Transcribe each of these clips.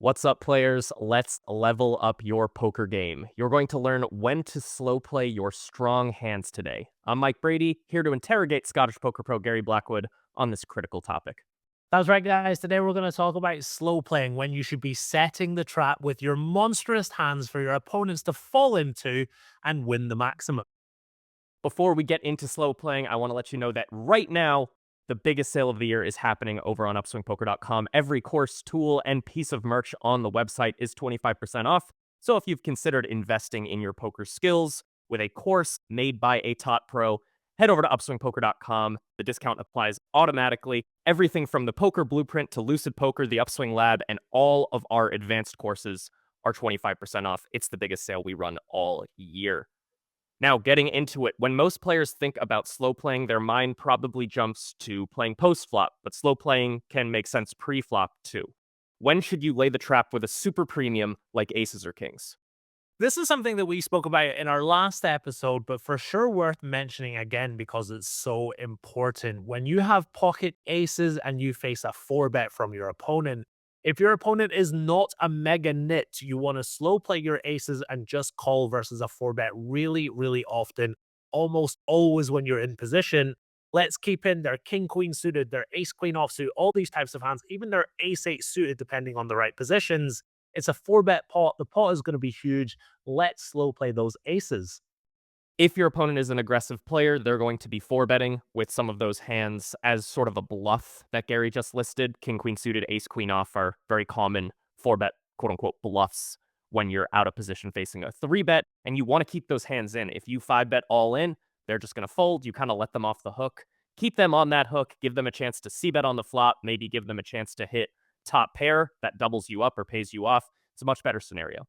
What's up, players? Let's level up your poker game. You're going to learn when to slow play your strong hands today. I'm Mike Brady, here to interrogate Scottish poker pro Gary Blackwood on this critical topic. That's right, guys. Today we're going to talk about slow playing, when you should be setting the trap with your monstrous hands for your opponents to fall into and win the maximum. Before we get into slow playing, I want to let you know that right now, the biggest sale of the year is happening over on upswingpoker.com. Every course, tool, and piece of merch on the website is 25% off. So if you've considered investing in your poker skills with a course made by a top pro, head over to upswingpoker.com. The discount applies automatically. Everything from the poker blueprint to Lucid Poker, the Upswing Lab, and all of our advanced courses are 25% off. It's the biggest sale we run all year. Now, getting into it, when most players think about slow playing, their mind probably jumps to playing post flop, but slow playing can make sense pre flop too. When should you lay the trap with a super premium like aces or kings? This is something that we spoke about in our last episode, but for sure worth mentioning again because it's so important. When you have pocket aces and you face a 4-bet from your opponent, if your opponent is not a mega nit, you want to slow play your aces and just call versus a 4-bet really, really often, almost always when you're in position. Let's keep in their king queen suited, their ace queen offsuit, all these types of hands, even their ace eight suited, depending on the right positions. It's a 4-bet pot. The pot is going to be huge. Let's slow play those aces. If your opponent is an aggressive player, they're going to be four betting with some of those hands as sort of a bluff that Gary just listed. King, queen suited, ace, queen off are very common four bet, quote unquote, bluffs when you're out of position facing a three bet, and you want to keep those hands in. If you five bet all in, they're just going to fold. You kind of let them off the hook. Keep them on that hook, give them a chance to c bet on the flop, maybe give them a chance to hit top pair that doubles you up or pays you off. It's a much better scenario.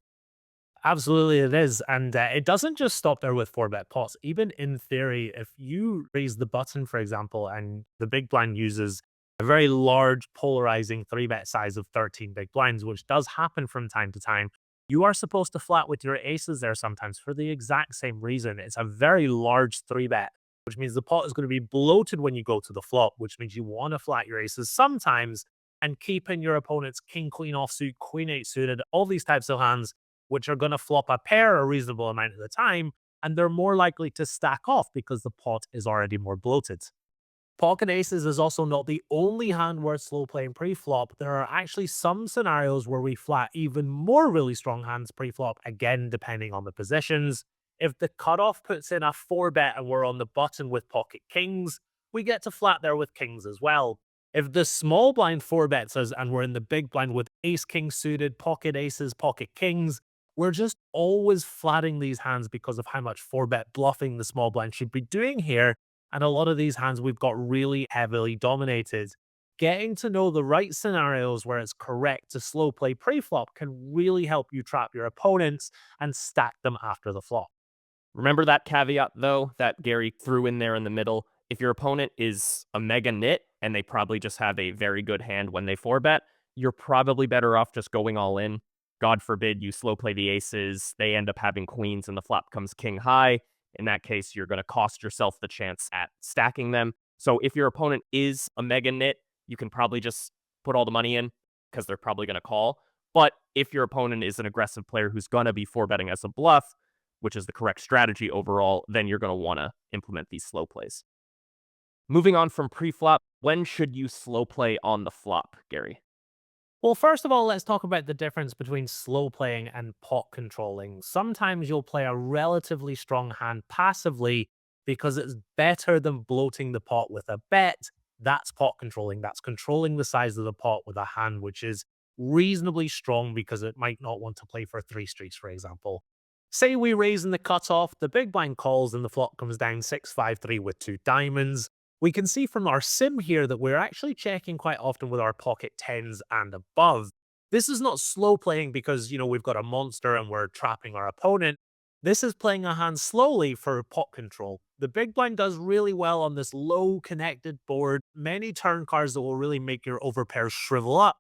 Absolutely, it is. And it doesn't just stop there with 4-bet pots. Even in theory, if you raise the button, for example, and the big blind uses a very large polarizing 3-bet size of 13 big blinds, which does happen from time to time, you are supposed to flat with your aces there sometimes for the exact same reason. It's a very large 3-bet, which means the pot is going to be bloated when you go to the flop, which means you want to flat your aces sometimes and keep in your opponent's king, queen offsuit, queen eight suited, all these types of hands which are going to flop a pair a reasonable amount of the time, and they're more likely to stack off because the pot is already more bloated. Pocket aces is also not the only hand worth slow playing pre-flop. There are actually some scenarios where we flat even more really strong hands pre-flop, again, depending on the positions. If the cutoff puts in a 4-bet and we're on the button with pocket kings, we get to flat there with kings as well. If the small blind 4-bets us and we're in the big blind with ace king suited, pocket aces, pocket kings, we're just always flatting these hands because of how much 4-bet bluffing the small blind should be doing here, and a lot of these hands we've got really heavily dominated. Getting to know the right scenarios where it's correct to slow play pre-flop can really help you trap your opponents and stack them after the flop. Remember that caveat, though, that Gary threw in there in the middle? If your opponent is a mega nit and they probably just have a very good hand when they four bet, you're probably better off just going all in. God forbid you slow play the aces, they end up having queens and the flop comes king high. In that case, you're going to cost yourself the chance at stacking them. So if your opponent is a mega nit, you can probably just put all the money in because they're probably going to call. But if your opponent is an aggressive player who's going to be four betting as a bluff, which is the correct strategy overall, then you're going to want to implement these slow plays. Moving on from pre-flop, when should you slow play on the flop, Gary? Well, first of all, let's talk about the difference between slow playing and pot controlling. Sometimes you'll play a relatively strong hand passively because it's better than bloating the pot with a bet. That's pot controlling. That's controlling the size of the pot with a hand which is reasonably strong because it might not want to play for three streets, for example. Say we raise in the cutoff, the big blind calls and the flop comes down 6-5-3 with two diamonds. We can see from our sim here that we're actually checking quite often with our pocket tens and above. This is not slow playing because, we've got a monster and we're trapping our opponent. This is playing a hand slowly for pot control. The big blind does really well on this low connected board, many turn cards that will really make your overpairs shrivel up.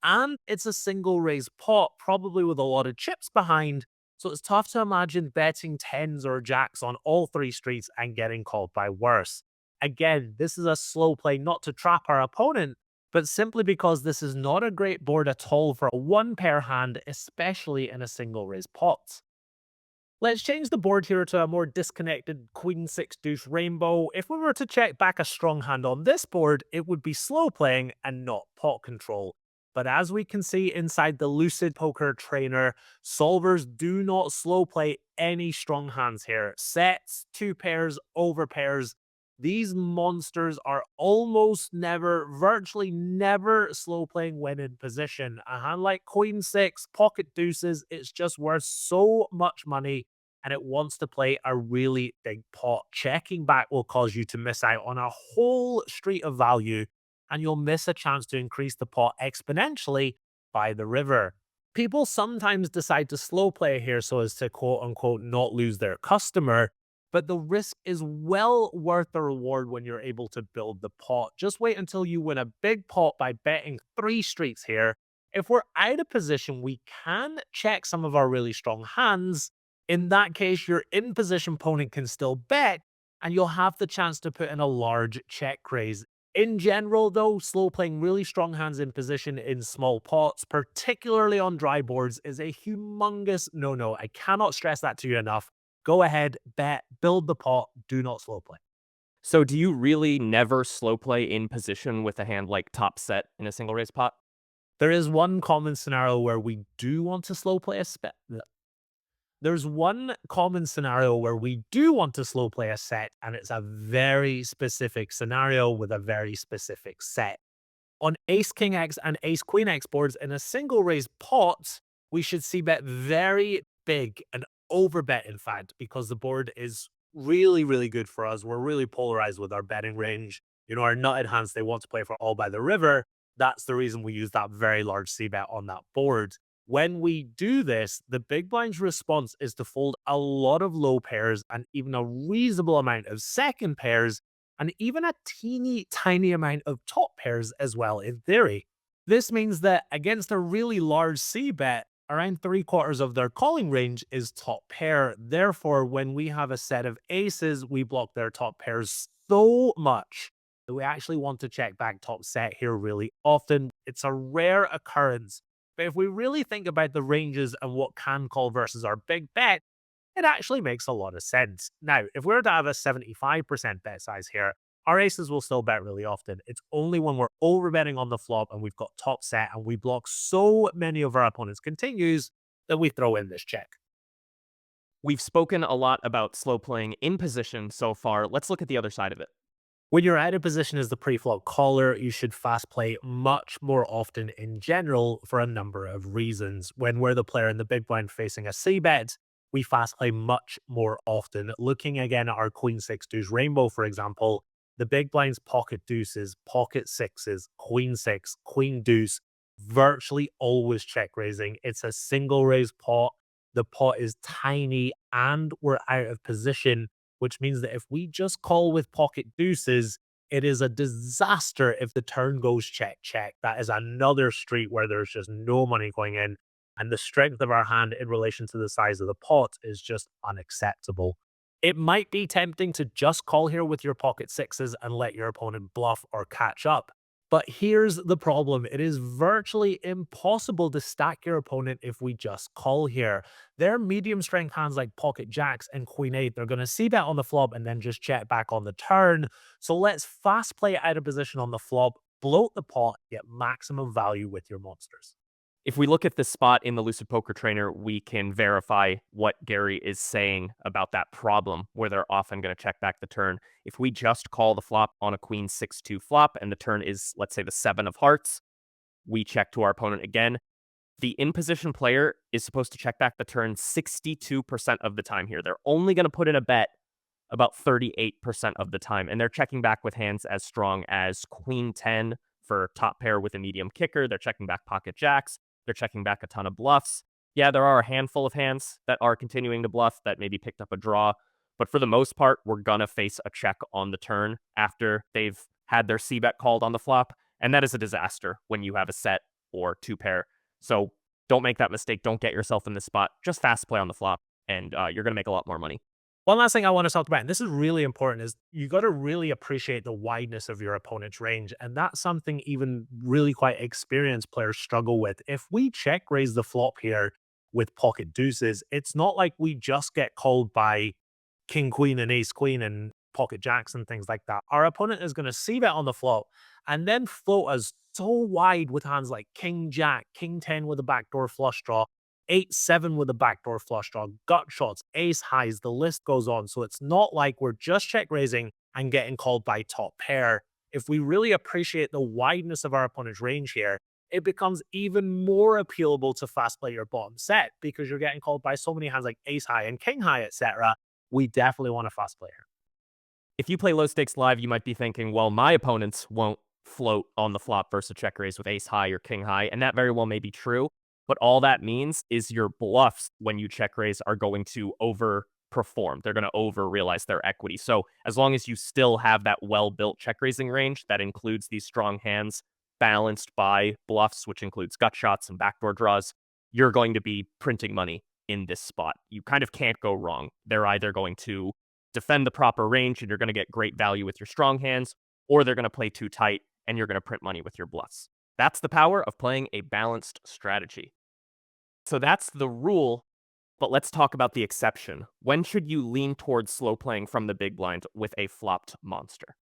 And it's a single raise pot, probably with a lot of chips behind. So it's tough to imagine betting tens or jacks on all three streets and getting called by worse. Again, this is a slow play not to trap our opponent, but simply because this is not a great board at all for a one pair hand, especially in a single raise pot. Let's change the board here to a more disconnected Queen 6 deuce rainbow. If we were to check back a strong hand on this board, it would be slow playing and not pot control. But as we can see inside the Lucid Poker Trainer, solvers do not slow play any strong hands here. Sets, two pairs, over pairs. These monsters are almost never, virtually never slow playing when in position. A hand like Queen 6, pocket deuces, it's just worth so much money and it wants to play a really big pot. Checking back will cause you to miss out on a whole street of value, and you'll miss a chance to increase the pot exponentially by the river. People sometimes decide to slow play here so as to quote unquote not lose their customer, but the risk is well worth the reward when you're able to build the pot. Just wait until you win a big pot by betting 3 streets here. If we're out of position, we can check some of our really strong hands. In that case, your in position opponent can still bet, and you'll have the chance to put in a large check raise. In general, though, slow playing really strong hands in position in small pots, particularly on dry boards, is a humongous no-no. I cannot stress that to you enough. Go ahead, bet, build the pot, do not slow play. So do you really never slow play in position with a hand like top set in a single raise pot? There is one common scenario where we do want to slow play a There's one common scenario where we do want to slow play a set, and it's a very specific scenario with a very specific set. On Ace King X and Ace Queen X boards in a single raise pot, we should see bet very big and overbet, in fact, because the board is really, really good for us. We're really polarized with our betting range. Our nutted hands, they want to play for all by the river. That's the reason we use that very large C bet on that board. When we do this, the big blind's response is to fold a lot of low pairs and even a reasonable amount of second pairs and even a teeny tiny amount of top pairs as well, in theory. This means that against a really large C bet, around 3/4 of their calling range is top pair. Therefore, when we have a set of aces, we block their top pairs so much that we actually want to check back top set here really often. It's a rare occurrence. But if we really think about the ranges and what can call versus our big bet, it actually makes a lot of sense. Now, if we were to have a 75% bet size here, our aces will still bet really often. It's only when we're overbetting on the flop and we've got top set and we block so many of our opponent's continues that we throw in this check. We've spoken a lot about slow playing in position so far. Let's look at the other side of it. When you're out of position as the pre-flop caller, you should fast play much more often in general for a number of reasons. When we're the player in the big blind facing a c-bet, we fast play much more often. Looking again at our Queen 6 deuce rainbow, for example, the big blind's pocket deuces, pocket sixes, Queen 6, Queen deuce, virtually always check raising. It's a single raise pot. The pot is tiny and we're out of position, which means that if we just call with pocket deuces, it is a disaster if the turn goes check, check. That is another street where there's just no money going in. And the strength of our hand in relation to the size of the pot is just unacceptable. It might be tempting to just call here with your pocket sixes and let your opponent bluff or catch up. But here's the problem. It is virtually impossible to stack your opponent if we just call here. Their medium strength hands like pocket jacks and queen 8, they're going to see bet on the flop and then just check back on the turn. So let's fast play out of position on the flop, bloat the pot, get maximum value with your monsters. If we look at this spot in the Lucid Poker Trainer, we can verify what Gary is saying about that problem, where they're often going to check back the turn. If we just call the flop on a Queen 6-2 flop and the turn is, let's say, the 7 of hearts, we check to our opponent again. The in-position player is supposed to check back the turn 62% of the time here. They're only going to put in a bet about 38% of the time, and they're checking back with hands as strong as Queen 10 for top pair with a medium kicker. They're checking back pocket jacks. They're checking back a ton of bluffs. Yeah, there are a handful of hands that are continuing to bluff that maybe picked up a draw. But for the most part, we're going to face a check on the turn after they've had their C-bet called on the flop. And that is a disaster when you have a set or two pair. So don't make that mistake. Don't get yourself in this spot. Just fast play on the flop, and you're going to make a lot more money. One last thing I want to talk about, and this is really important, is you got to really appreciate the wideness of your opponent's range. And that's something even really quite experienced players struggle with. If we check raise the flop here with pocket deuces, it's not like we just get called by king, queen, and ace, queen, and pocket jacks and things like that. Our opponent is going to see bet on the flop and then float us so wide with hands like king, jack, king 10 with a backdoor flush draw, 8-7 with a backdoor flush draw, gut shots, ace highs, the list goes on. So it's not like we're just check raising and getting called by top pair. If we really appreciate the wideness of our opponent's range here, it becomes even more appealable to fast play your bottom set because you're getting called by so many hands like ace high and king high, etc. We definitely want a fast player. If you play low stakes live, you might be thinking, well, my opponents won't float on the flop versus check raise with ace high or king high, and that very well may be true. But all that means is your bluffs when you check raise are going to overperform. They're going to over realize their equity. So as long as you still have that well built check raising range that includes these strong hands balanced by bluffs, which includes gut shots and backdoor draws, you're going to be printing money in this spot. You kind of can't go wrong. They're either going to defend the proper range and you're going to get great value with your strong hands, or they're going to play too tight and you're going to print money with your bluffs. That's the power of playing a balanced strategy. So that's the rule, but let's talk about the exception. When should you lean towards slow playing from the big blind with a flopped monster?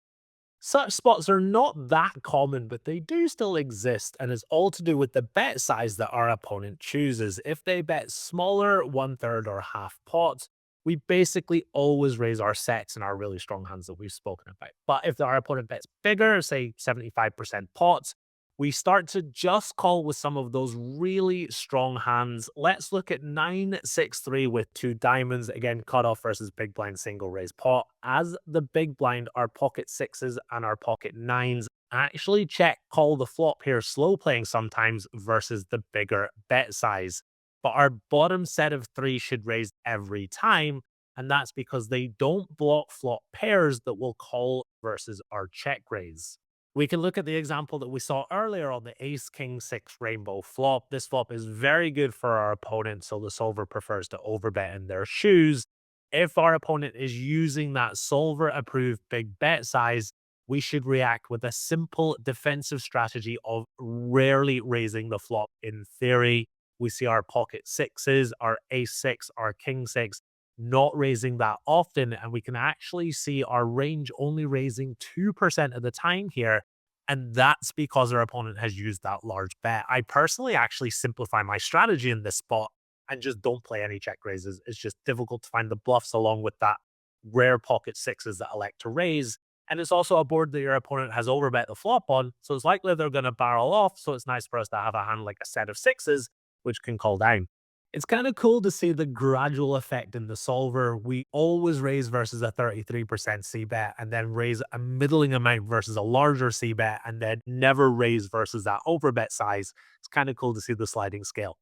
Such spots are not that common, but they do still exist, and it's all to do with the bet size that our opponent chooses. If they bet smaller, one third or half pot, we basically always raise our sets in our really strong hands that we've spoken about. But if our opponent bets bigger, say 75% pots, we start to just call with some of those really strong hands. Let's look at 9-6-3 with two diamonds. Again, cutoff versus big blind single raise pot. As the big blind, our pocket sixes and our pocket nines actually check call the flop here, slow playing sometimes versus the bigger bet size. But our bottom set of three should raise every time. And that's because they don't block flop pairs that will call versus our check raise. We can look at the example that we saw earlier on the ace king 6 rainbow flop. This flop is very good for our opponent, so the solver prefers to overbet in their shoes. If our opponent is using that solver approved big bet size, we should react with a simple defensive strategy of rarely raising the flop. In theory, we see our pocket sixes, our ace 6, our king 6 not raising that often, and we can actually see our range only raising 2% of the time here. And that's because our opponent has used that large bet. I personally actually simplify my strategy in this spot and just don't play any check raises. It's just difficult to find the bluffs along with that rare pocket sixes that elect to raise. And it's also a board that your opponent has overbet the flop on. So it's likely they're going to barrel off. So it's nice for us to have a hand like a set of sixes, which can call down. It's kind of cool to see the gradual effect in the solver. We always raise versus a 33% C bet and then raise a middling amount versus a larger C bet and then never raise versus that overbet size. It's kind of cool to see the sliding scale.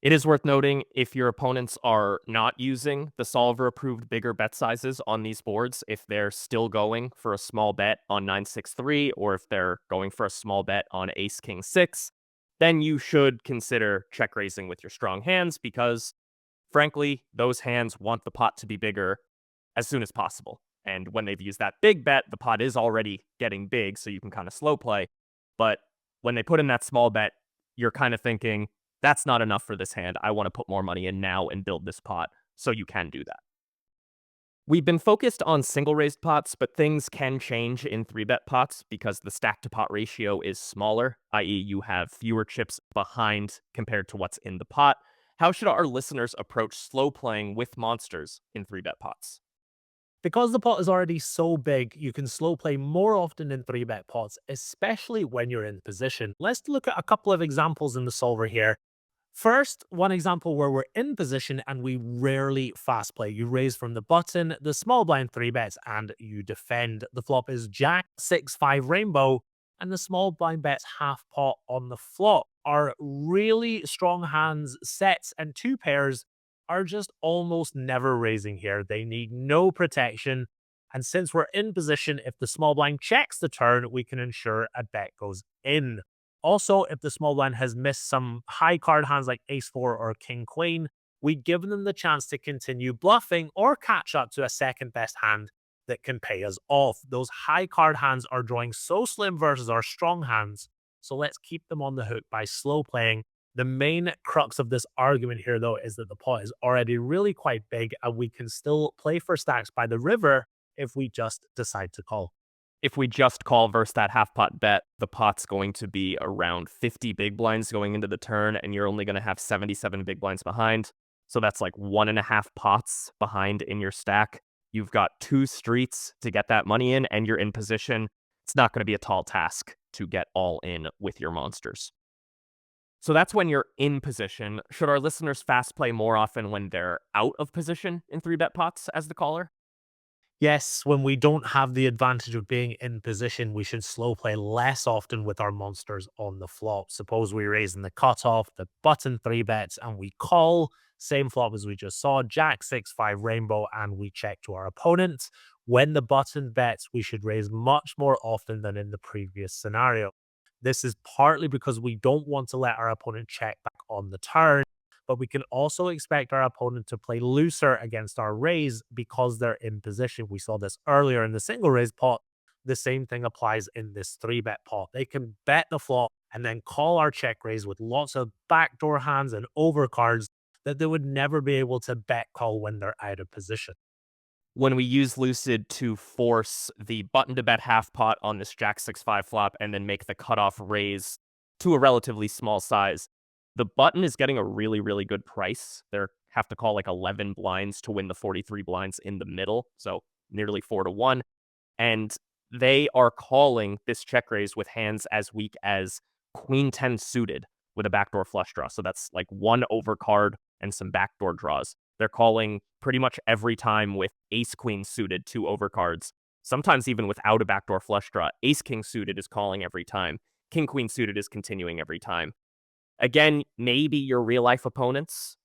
It is worth noting if your opponents are not using the solver approved bigger bet sizes on these boards, if they're still going for a small bet on 9-6-3, or if they're going for a small bet on ace king 6, then you should consider check raising with your strong hands because, frankly, those hands want the pot to be bigger as soon as possible. And when they've used that big bet, the pot is already getting big, so you can kind of slow play. But when they put in that small bet, you're kind of thinking, that's not enough for this hand. I want to put more money in now and build this pot. So you can do that. We've been focused on single raised pots, but things can change in 3-bet pots because the stack to pot ratio is smaller, i.e., you have fewer chips behind compared to what's in the pot. How should our listeners approach slow playing with monsters in 3-bet pots? Because the pot is already so big, you can slow play more often in 3-bet pots, especially when you're in position. Let's look at a couple of examples in the solver here. First, one example where we're in position and we rarely fast play. You raise from the button, the small blind 3-bets, and you defend. The flop is Jack 6-5 rainbow, and the small blind bets half pot on the flop. Our really strong hands, sets, and two pairs are just almost never raising here. They need no protection. And since we're in position, if the small blind checks the turn, we can ensure a bet goes in. Also, if the small blind has missed some high card hands like ace 4 or king queen, we give them the chance to continue bluffing or catch up to a second best hand that can pay us off. Those high card hands are drawing so slim versus our strong hands, so let's keep them on the hook by slow playing. The main crux of this argument here, though, is that the pot is already really quite big and we can still play for stacks by the river if we just decide to call. If we just call versus that half pot bet, the pot's going to be around 50 big blinds going into the turn, and you're only going to have 77 big blinds behind. So that's like 1.5 pots behind in your stack. You've got 2 streets to get that money in, and you're in position. It's not going to be a tall task to get all in with your monsters. So that's when you're in position. Should our listeners fast play more often when they're out of position in 3-bet pots as the caller? Yes, when we don't have the advantage of being in position, we should slow play less often with our monsters on the flop. Suppose we raise in the cutoff, the button 3-bets, and we call, same flop as we just saw, Jack 6-5 rainbow, and we check to our opponent. When the button bets, we should raise much more often than in the previous scenario. This is partly because we don't want to let our opponent check back on the turn, but we can also expect our opponent to play looser against our raise because they're in position. We saw this earlier in the single raise pot. The same thing applies in this 3-bet pot. They can bet the flop and then call our check raise with lots of backdoor hands and overcards that they would never be able to bet call when they're out of position. When we use Lucid to force the button to bet half pot on this Jack 6-5 flop and then make the cutoff raise to a relatively small size, the button is getting a really, really good price. They have to call like 11 blinds to win the 43 blinds in the middle, so nearly 4-1. And they are calling this check raise with hands as weak as Queen 10 suited with a backdoor flush draw. So that's like 1 overcard and some backdoor draws. They're calling pretty much every time with Ace Queen suited, 2 overcards. Sometimes even without a backdoor flush draw. Ace King suited is calling every time. King Queen suited is continuing every time. Again, maybe your real life opponents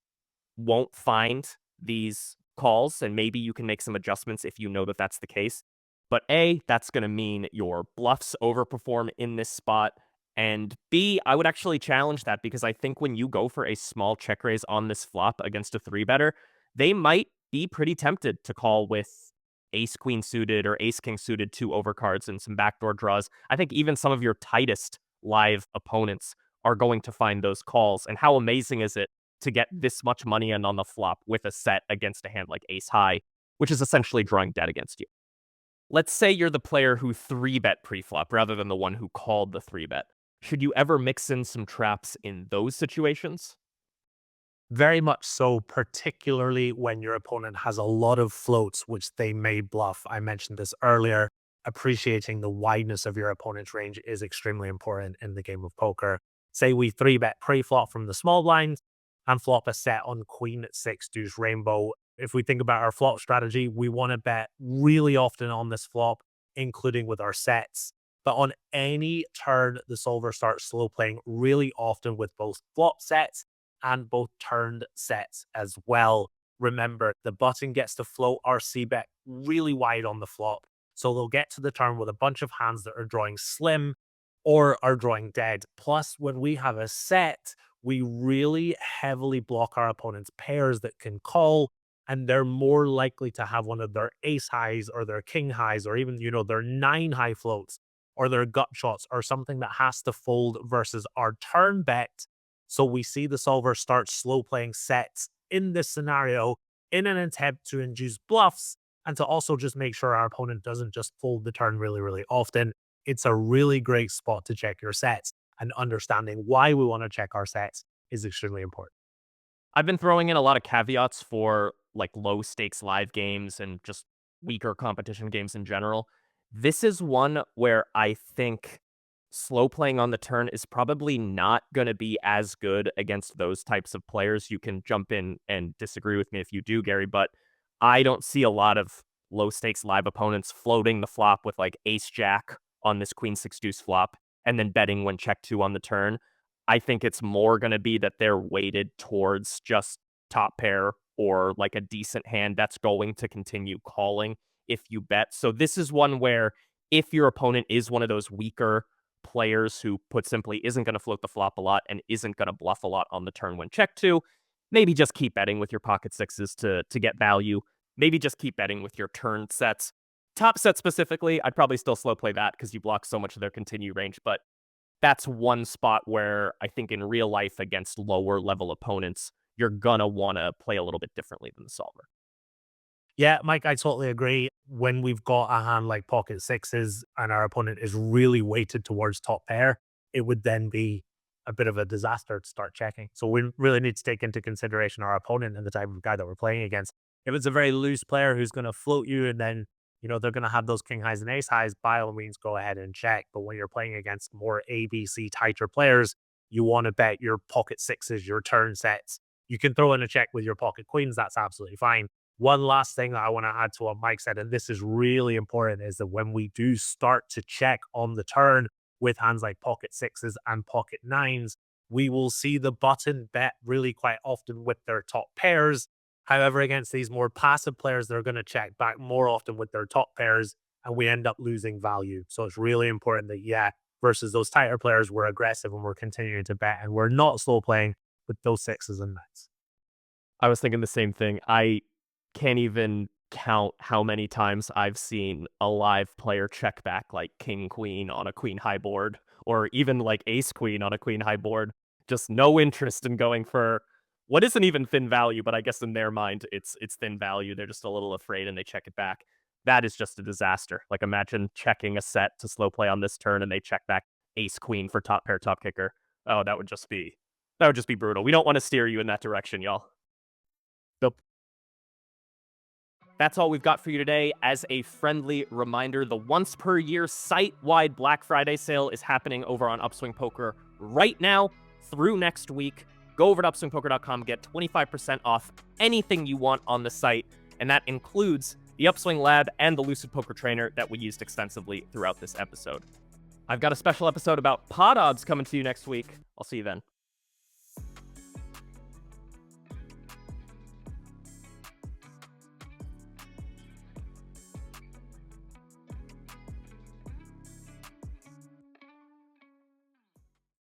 won't find these calls, and maybe you can make some adjustments if you know that that's the case. But A, that's going to mean your bluffs overperform in this spot. And B, I would actually challenge that because I think when you go for a small check raise on this flop against a 3-better, they might be pretty tempted to call with Ace Queen suited or Ace King suited, 2 overcards and some backdoor draws. I think even some of your tightest live opponents are going to find those calls. And how amazing is it to get this much money in on the flop with a set against a hand like Ace High, which is essentially drawing dead against you? Let's say you're the player who 3-bet preflop rather than the one who called the 3-bet. Should you ever mix in some traps in those situations? Very much so, particularly when your opponent has a lot of floats, which they may bluff. I mentioned this earlier. Appreciating the wideness of your opponent's range is extremely important in the game of poker. Say we 3-bet pre-flop from the small blind and flop a set on Queen 6 deuce rainbow. If we think about our flop strategy, we want to bet really often on this flop, including with our sets. But on any turn, the solver starts slow playing really often with both flop sets and both turned sets as well. Remember, the button gets to float our C bet really wide on the flop. So they'll get to the turn with a bunch of hands that are drawing slim or are drawing dead. Plus, when we have a set, we really heavily block our opponent's pairs that can call, and they're more likely to have one of their ace highs or their king highs or even, their 9 high floats or their gut shots or something that has to fold versus our turn bet. So we see the solver start slow playing sets in this scenario in an attempt to induce bluffs and to also just make sure our opponent doesn't just fold the turn really, really often. It's a really great spot to check your sets, and understanding why we want to check our sets is extremely important. I've been throwing in a lot of caveats for like low stakes live games and just weaker competition games in general. This is one where I think slow playing on the turn is probably not going to be as good against those types of players. You can jump in and disagree with me if you do, Gary, but I don't see a lot of low stakes live opponents floating the flop with like ace jack on this queen 6 deuce flop and then betting when check 2 on the turn. I think it's more going to be that they're weighted towards just top pair or like a decent hand that's going to continue calling if you bet. So this is one where if your opponent is one of those weaker players who, put simply, isn't going to float the flop a lot and isn't going to bluff a lot on the turn when check 2, maybe just keep betting with your pocket sixes to get value. Maybe just keep betting with your turn sets. Top set specifically, I'd probably still slow play that because you block so much of their continue range, but that's one spot where I think in real life against lower level opponents, you're gonna wanna play a little bit differently than the solver. Yeah, Mike, I totally agree. When we've got a hand like pocket sixes and our opponent is really weighted towards top pair, it would then be a bit of a disaster to start checking. So we really need to take into consideration our opponent and the type of guy that we're playing against. If it's a very loose player who's going to float you and then, they're going to have those king highs and ace highs, by all means, go ahead and check. But when you're playing against more ABC tighter players, you want to bet your pocket sixes, your turn sets. You can throw in a check with your pocket queens. That's absolutely fine. One last thing that I want to add to what Mike said, and this is really important, is that when we do start to check on the turn with hands like pocket sixes and pocket nines, we will see the button bet really quite often with their top pairs. However, against these more passive players, they're going to check back more often with their top pairs, and we end up losing value. So it's really important that, yeah, versus those tighter players, we're aggressive and we're continuing to bet, and we're not slow playing with those sixes and nines. I was thinking the same thing. I can't even count how many times I've seen a live player check back like king queen on a queen high board, or even like ace queen on a queen high board. Just no interest in going for what isn't even thin value, but I guess in their mind it's thin value. They're just a little afraid and they check it back. That is just a disaster. Like imagine checking a set to slow play on this turn and they check back ace queen for top pair top kicker. Oh, that would just be brutal. We don't want to steer you in that direction, y'all. Nope. That's all we've got for you today. As a friendly reminder, the once per year site-wide Black Friday sale is happening over on Upswing Poker right now through next week. Go over to upswingpoker.com, get 25% off anything you want on the site, and that includes the Upswing Lab and the Lucid Poker Trainer that we used extensively throughout this episode. I've got a special episode about pot odds coming to you next week. I'll see you then.